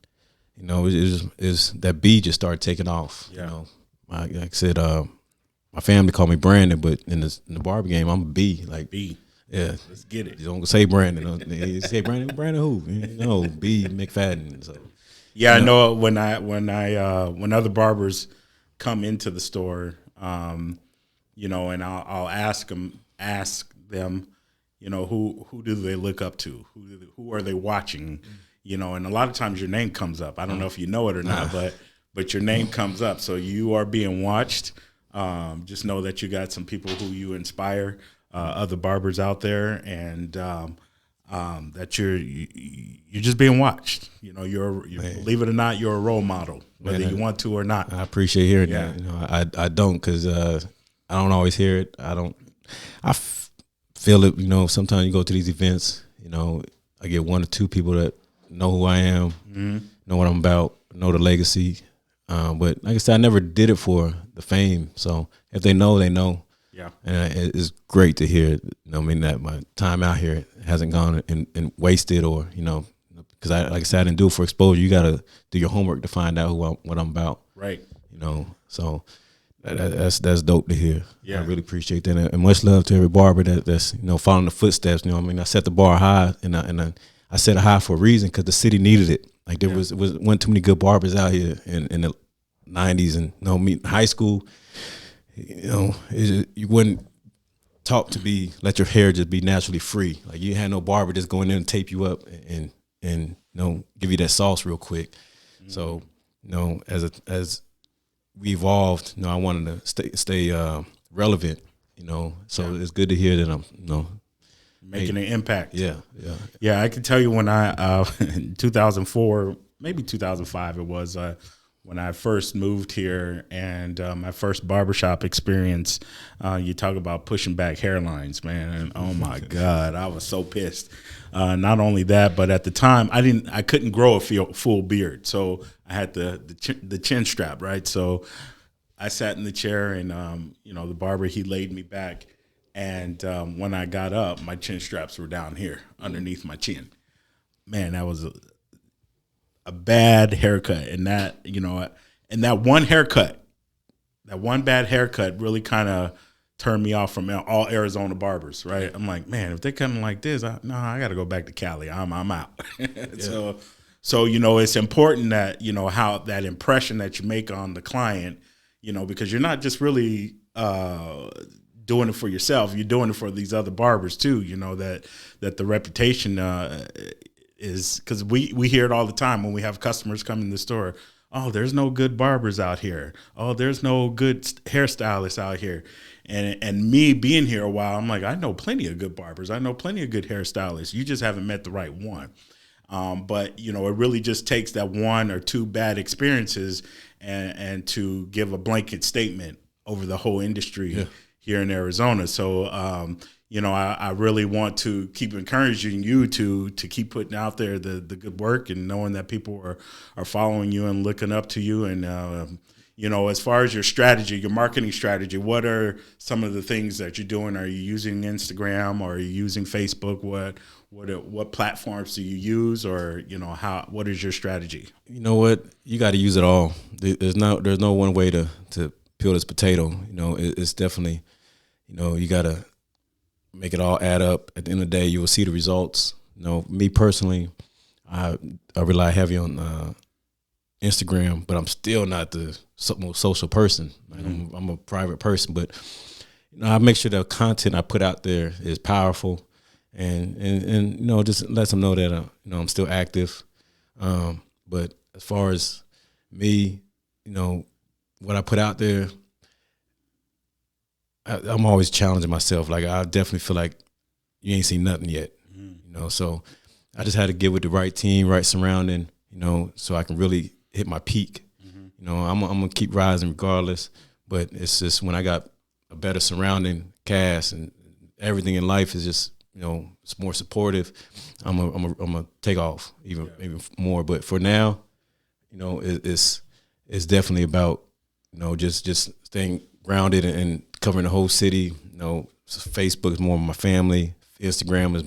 is that B just started taking off. Yeah. Like I said, my family called me Brandon, but in the barber game, I'm a B. Like B. Yeah, let's get it. You don't say Brandon. You say Brandon who? No, B McFadden. So yeah, I know when other barbers come into the store, and I'll ask them, who do they look up to? Who are they watching? And a lot of times your name comes up. I don't know if you know it or not, but your name comes up. So you are being watched. Just know that you got some people who you inspire, other barbers out there, and that you're just being watched. You're believe it or not, you're a role model, whether you want to or not. I appreciate hearing that. I don't, because I don't always hear it. I feel it. Sometimes you go to these events. I get one or two people that know who I am, know what I'm about, know the legacy. But like I said, I never did it for the fame. So if they know, they know. Yeah. And it's great to hear, that my time out here hasn't gone and wasted, or, because like I said, I didn't do it for exposure. You got to do your homework to find out what I'm about. Right. So that's dope to hear. Yeah. I really appreciate that. And much love to every barber that's, following the footsteps. I set the bar high, and I set it high for a reason, because the city needed it. Like there wasn't too many good barbers out here in the 90s, and me in high school. You wouldn't taught to let your hair just be naturally free. Like you had no barber just go in there and tape you up and give you that sauce real quick. So as we evolved, I wanted to stay relevant. So it's good to hear that I'm making an impact. Yeah. I can tell you when I in 2004, maybe 2005 it was. When I first moved here, and my first barbershop experience, you talk about pushing back hairlines, man. And oh my God, I was so pissed. Not only that, but at the time I couldn't grow a full beard. So I had the chin strap, right? So I sat in the chair, and, the barber, he laid me back. And when I got up, my chin straps were down here underneath my chin. Man, that was a bad haircut, and that one bad haircut really kind of turned me off from all Arizona barbers, right? I'm like, man, if they come like this, I got to go back to Cali. I'm out. So it's important that how that impression that you make on the client, because you're not just really doing it for yourself, you're doing it for these other barbers too. That the reputation is, because we hear it all the time when we have customers come in the store. Oh, there's no good barbers out here. Oh, there's no good hairstylists out here. And me being here a while, I'm like, I know plenty of good barbers. I know plenty of good hairstylists. You just haven't met the right one. But it really just takes that one or two bad experiences and to give a blanket statement over the whole industry here in Arizona. So, I really want to keep encouraging you to keep putting out there the good work, and knowing that people are following you and looking up to you. And, as far as your strategy, your marketing strategy, what are some of the things that you're doing? Are you using Instagram, or are you using Facebook? What platforms do you use, or, what is your strategy? You know what? You got to use it all. There's no one way to peel this potato. It's definitely, you got to make it all add up. At the end of the day, you will see the results. Me personally, I rely heavy on Instagram, but I'm still not the most social person. Like I'm a private person, but I make sure the content I put out there is powerful, and just lets them know that I'm still active. But as far as me, what I put out there, I'm always challenging myself. Like I definitely feel like you ain't seen nothing yet, So I just had to get with the right team, right surrounding, so I can really hit my peak. I'm gonna keep rising regardless. But it's just when I got a better surrounding cast and everything in life is just it's more supportive, I'm gonna take off even more. But for now, it's definitely about just staying grounded and covering the whole city. Facebook is more of my family. Instagram is,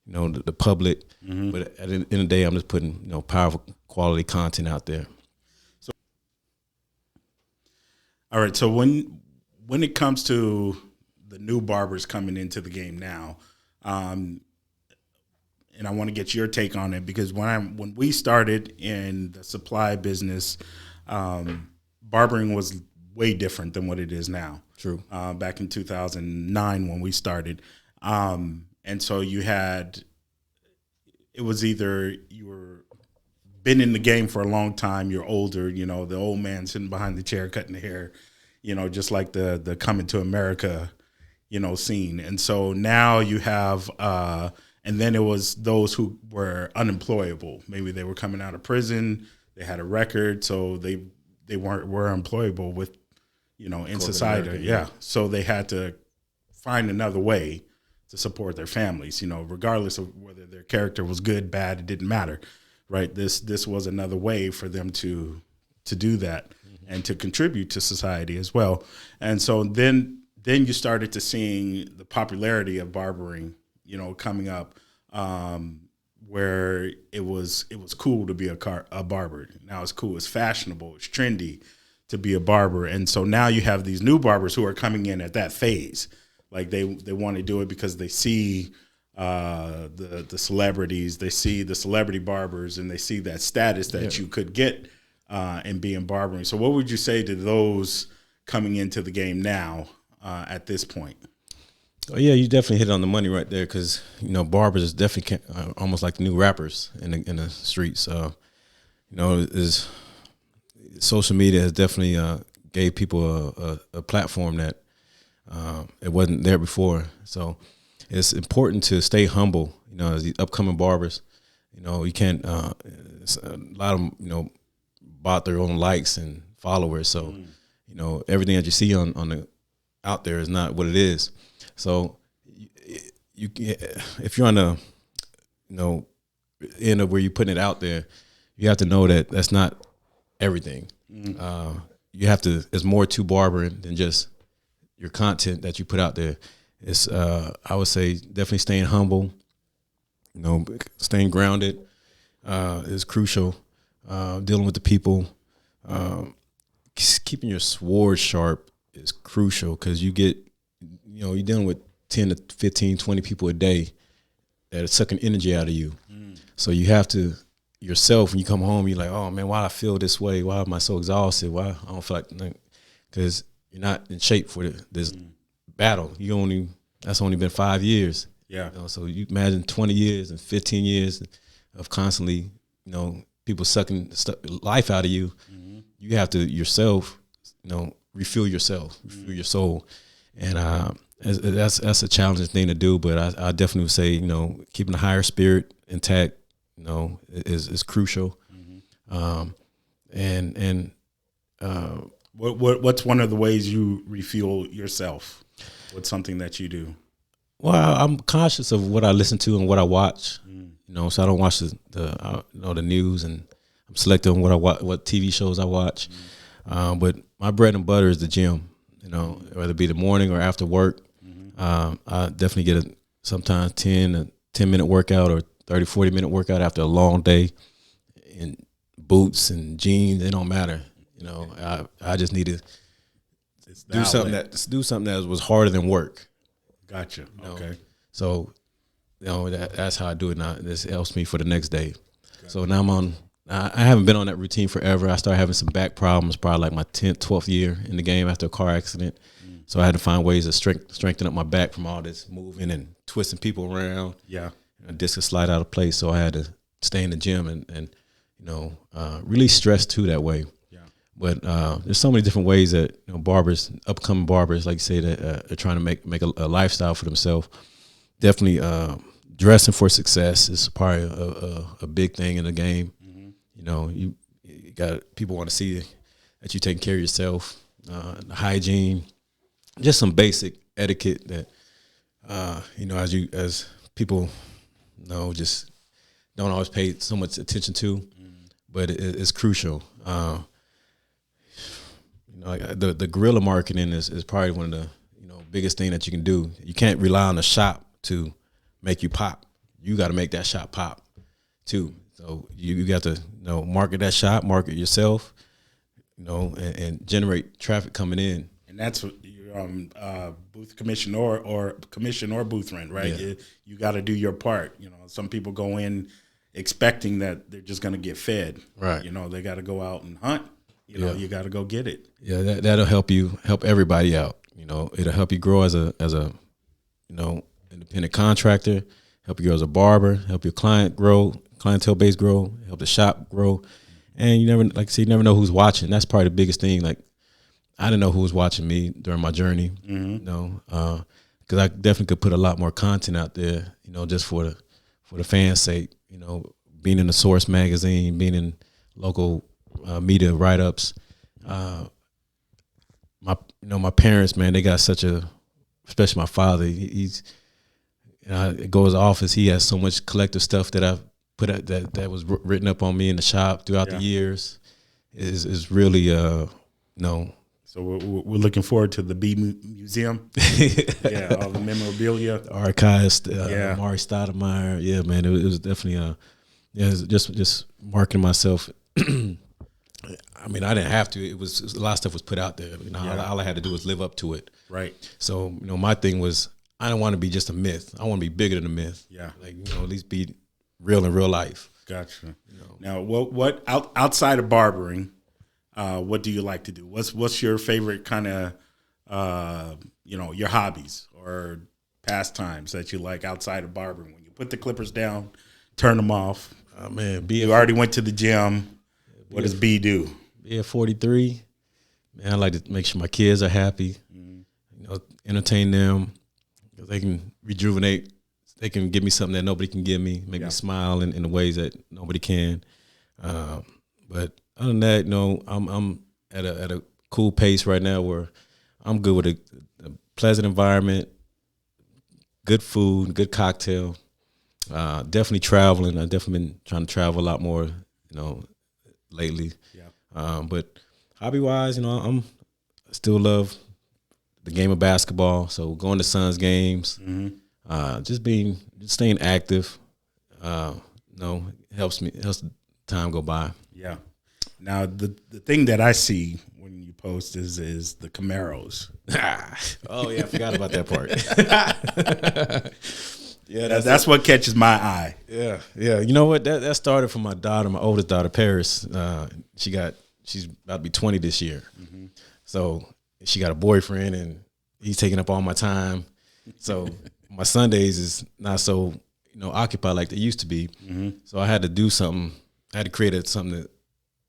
the public. But at the end of the day, I'm just putting, powerful quality content out there. So, all right. So when it comes to the new barbers coming into the game now, And I want to get your take on it, because when we started in the supply business, barbering was way different than what it is now. True. Back in 2009 when we started, and so it was either you were been in the game for a long time, you're older, the old man sitting behind the chair cutting the hair, just like the Coming to America, scene. And so now you have. And then it was those who were unemployable. Maybe they were coming out of prison, they had a record, so they were employable with, in society. America, yeah. So they had to find another way to support their families, regardless of whether their character was good, bad, it didn't matter, right? This was another way for them to do that and to contribute to society as well. And so then you started to seeing the popularity of barbering, coming up, where it was cool to be a barber. Now it's cool, it's fashionable, it's trendy to be a barber. And so now you have these new barbers who are coming in at that phase. Like they want to do it because they see the celebrities, they see the celebrity barbers, and they see that status that you could get in being barbering. So what would you say to those coming into the game now at this point? Oh, yeah, you definitely hit it on the money right there, because barbers is definitely almost like the new rappers in the streets. Is social media has definitely gave people a platform that it wasn't there before. So it's important to stay humble. As the upcoming barbers, you can't. A lot of them, bought their own likes and followers. So everything that you see on the out there is not what it is. So you if you're on the end of where you're putting it out there, you have to know that that's not everything. You have to. There's more to barbering than just your content that you put out there. It's I would say definitely staying humble. Staying grounded is crucial. Dealing with the people, keeping your sword sharp is crucial, because you get. You're dealing with 10 to 15, 20 people a day that are sucking energy out of you. So you have to, yourself, when you come home, you're like, oh, man, why I feel this way? Why am I so exhausted? Why I don't feel like, because you're not in shape for this battle. That's only been 5 years. Yeah. So you imagine 20 years and 15 years of constantly, people sucking life out of you. You have to yourself, refuel yourself, refuel your soul. And that's a challenging thing to do, but I definitely would say, keeping a higher spirit intact, is crucial. What's one of the ways you refuel yourself? What's something that you do? Well, I'm conscious of what I listen to and what I watch. So I don't watch the news, and I'm selective on what TV shows I watch. But my bread and butter is the gym. Whether it be the morning or after work. I definitely get sometimes 10-minute workout or 30, 40-minute workout after a long day in boots and jeans. It don't matter. I just need to do something that was harder than work. Gotcha. Okay. So, that's how I do it now. This helps me for the next day. Gotcha. So now I haven't been on that routine forever. I started having some back problems probably like my 10th, 12th year in the game after a car accident. So I had to find ways to strengthen up my back from all this moving and twisting people around. Yeah. A disc would slide out of place. So I had to stay in the gym and really stress too that way. Yeah. But there's so many different ways that barbers, upcoming barbers, like you say, that are trying to make a lifestyle for themselves. Definitely dressing for success is probably a big thing in the game. You got people want to see that you're taking care of yourself, hygiene, just some basic etiquette that as people just don't always pay so much attention to, but it's crucial. The guerrilla marketing is probably one of the biggest thing that you can do. You can't rely on the shop to make you pop. You got to make that shop pop too. So you got to market that shop, market yourself, and generate traffic coming in. And that's what you're booth commission or commission or booth rent, right? Yeah. You got to do your part. You know, some people go in expecting that they're just going to get fed. Right. You know, they got to go out and hunt. You know, you got to go get it. Yeah, that'll help everybody out. You know, it'll help you grow as a independent contractor, help you grow as a barber, help your clientele base grow, help the shop grow. And you never know who's watching. That's probably the biggest thing. Like, I didn't know who was watching me during my journey, you know, because I definitely could put a lot more content out there, you know, just for the fans' sake, you know, being in the Source magazine, being in local media write-ups. My parents, man, they got especially my father, he's go to his office, he has so much collective stuff that I've put out that was written up on me in the shop throughout the years. Is really, So we're looking forward to the B Museum. Yeah, all the memorabilia. The archivist, Mari Stoudemire. Yeah, man, it was definitely it was just marketing myself. I mean, I didn't have to. It was a lot of stuff was put out there. You know, all I had to do was live up to it. Right. So, you know, my thing was I don't want to be just a myth. I want to be bigger than a myth. Yeah. Like, you know, at least be real in real life. Gotcha. You know? Now, what outside of barbering, what do you like to do? What's your favorite kind of, your hobbies or pastimes that you like outside of barbering? When you put the clippers down, turn them off. Oh man, you already went to the gym. What does B do? Be at 43. Man, I like to make sure my kids are happy. You know, entertain them. They can rejuvenate. They can give me something that nobody can give me. Make me smile in the ways that nobody can. But other than that, you know, I'm at a cool pace right now where I'm good with a pleasant environment, good food, good cocktail. Definitely traveling. I've definitely been trying to travel a lot more, you know, lately. Yeah. But hobby wise, you know, I still love the game of basketball. So going to Suns games, just staying active, helps the time go by. Yeah. Now the thing that I see when you post is the Camaros. Oh yeah, I forgot about that part. Yeah, that's what catches my eye. Yeah. You know what? That started from my daughter, my oldest daughter, Paris. She's about to be 20 this year. So she got a boyfriend, and he's taking up all my time. So my Sundays is not so, you know, occupied like they used to be. So I had to do something. I had to create something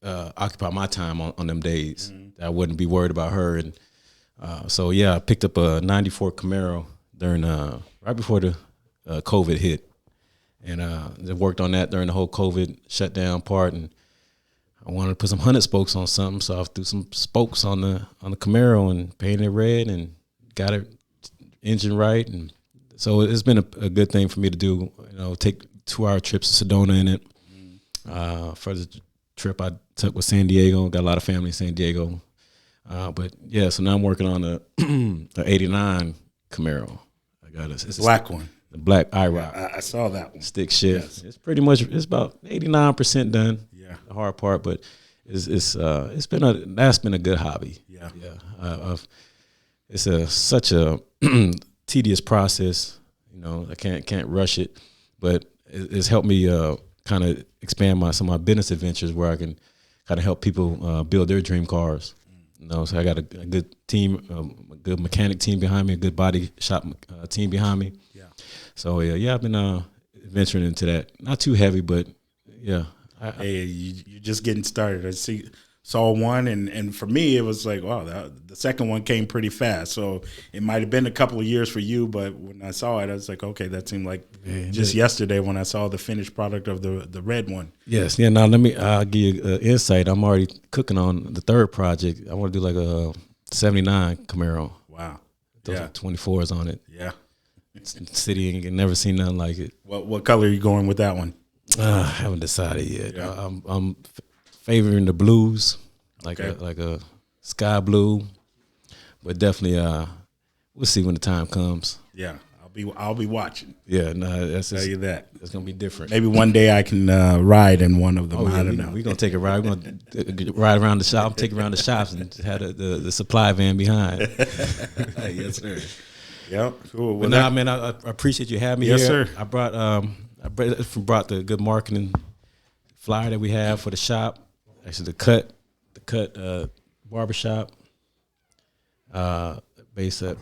that occupy my time on them days. That I wouldn't be worried about her. And so yeah, I picked up a '94 Camaro during right before the COVID hit, and I worked on that during the whole COVID shutdown part, and I wanted to put some 100 spokes on something, so I threw some spokes on the Camaro and painted it red and got it engine right, and so it's been a good thing for me to do. You know, take 2-hour trips to Sedona in it. For the trip I took with San Diego, got a lot of family in San Diego, but yeah, so now I'm working on the '89 Camaro. I got it's black one. The black IROC. I saw that one. Stick shift. Yes. It's about 89% done. Yeah. The hard part, but that's been a good hobby. Yeah. Yeah. It's such a tedious process. You know, I can't rush it, but it's helped me kind of expand some of my business adventures where I can kind of help people build their dream cars. You know, so I got a good team, a good mechanic team behind me, a good body shop team behind me. Yeah. So yeah, I've been venturing into that. Not too heavy, but yeah. Hey, you're just getting started. I saw one, and for me, it was like, wow, the second one came pretty fast. So it might have been a couple of years for you, but when I saw it, I was like, okay, that seemed like just yesterday when I saw the finished product of the red one. Yes. Yeah. Now I'll give you an insight. I'm already cooking on the third project. I want to do like a '79 Camaro. Wow. Those are 24s on it. Yeah. City ain't never seen nothing like it. What color are you going with that one? I haven't decided yet. Yeah. I'm favoring the blues, like a sky blue, but definitely we'll see when the time comes. Yeah, I'll be watching. Yeah, no, that's Tell you that. It's gonna be different. Maybe one day I can ride in one of them. I don't know. We're gonna take a ride. We're gonna ride around the shop, take around the shops, and have the supply van behind. Yes, sir. Yep. Cool. Well, man, I appreciate you having me yes, here. Sir. I brought the good marketing flyer that we have for the shop. Actually, the cut barbershop. Base up.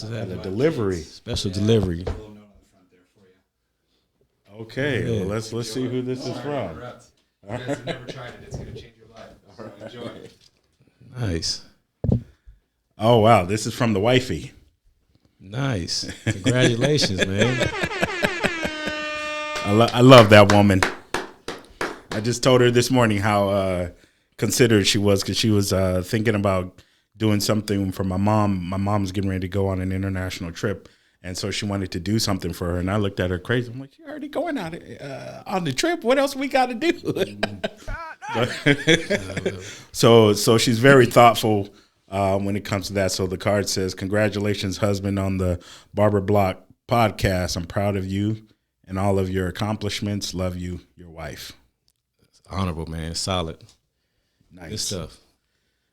And a delivery. Special delivery. Okay, well, let's see who this is from. You guys have never tried it. It's going to change your life. So enjoy it. Nice. Oh, wow. This is from the wifey. Nice. Congratulations, man. I love that woman. I just told her this morning how considerate she was because she was thinking about doing something for my mom. My mom's getting ready to go on an international trip, and so she wanted to do something for her. And I looked at her crazy. I'm like, "You're already going out on the trip. What else we got to do?" So she's very thoughtful when it comes to that. So the card says, "Congratulations, husband, on the Barber Block podcast. I'm proud of you and all of your accomplishments. Love you, your wife." It's honorable, man. Solid. Nice. Good stuff.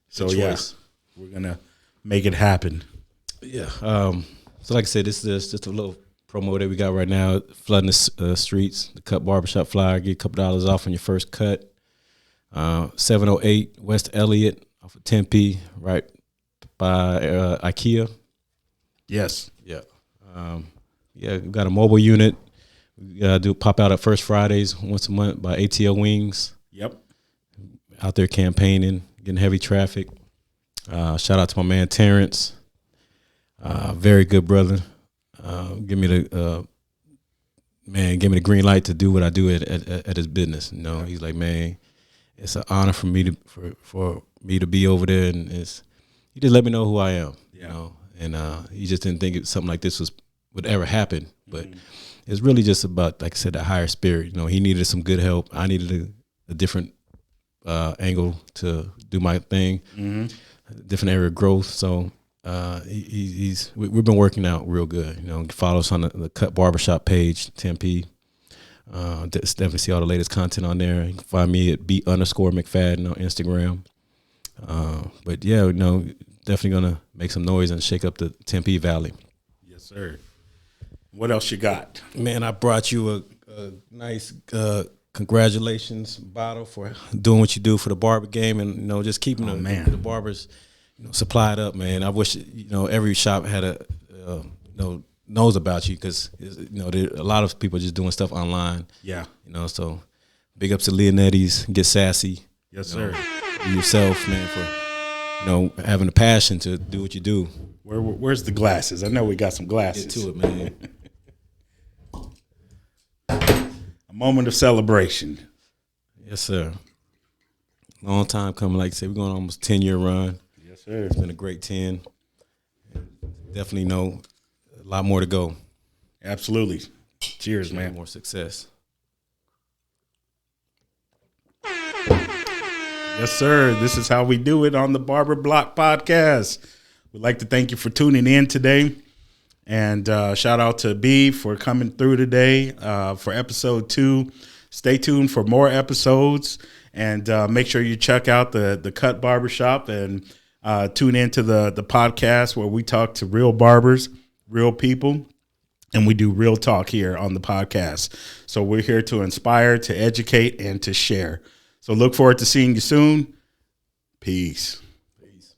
So Good yeah, choice. we're gonna make it happen. Yeah. So like I said, this is just a little promo that we got right now, flooding the streets. The Cut Barbershop flyer, get a couple dollars off on your first cut. 708 West Elliott off of Tempe, right by IKEA. Yes. Yeah. We got a mobile unit. We do pop out at First Fridays once a month by ATL Wings. Yep. Out there campaigning, getting heavy traffic. Shout out to my man Terrence. Very good brother. Give me the green light to do what I do at his business. You know, he's like, man, it's an honor for me to be over there, and he just let me know who I am. Yeah. You know, and he just didn't think something like this would ever happen, but it's really just about, like I said, that higher spirit. You know, he needed some good help. I needed a different angle to do my thing, a different area of growth. So we've been working out real good. You know, follow us on the Cut Barbershop page, Tempe. Definitely see all the latest content on there. You can find me at @beat_McFadden on Instagram. But yeah, you know, definitely gonna make some noise and shake up the Tempe Valley. Yes, sir. What else you got? Man, I brought you a nice congratulations bottle for doing what you do for the barber game, and you know, just keeping the barbers, you know, supplied up, man. I wish, you know, every shop had knows about you, because, you know, a lot of people just doing stuff online. Yeah. You know, so big ups to Leonetti's. Get sassy. Yes, sir. Be yourself, man, for, you know, having a passion to do what you do. Where's the glasses? I know we got some glasses. Get to it, man. A moment of celebration. Yes, sir. Long time coming. Like I said, we're going on almost 10-year run. Yes, sir. It's been a great 10. Definitely know a lot more to go. Absolutely. Cheers, man. More success. Yes, sir. This is how we do it on the Barber Block podcast. We'd like to thank you for tuning in today. And shout out to B for coming through today for episode 2. Stay tuned for more episodes, and make sure you check out the Cut Barbershop, and tune into the podcast where we talk to real barbers, real people, and we do real talk here on the podcast. So we're here to inspire, to educate, and to share. So look forward to seeing you soon. Peace. Peace.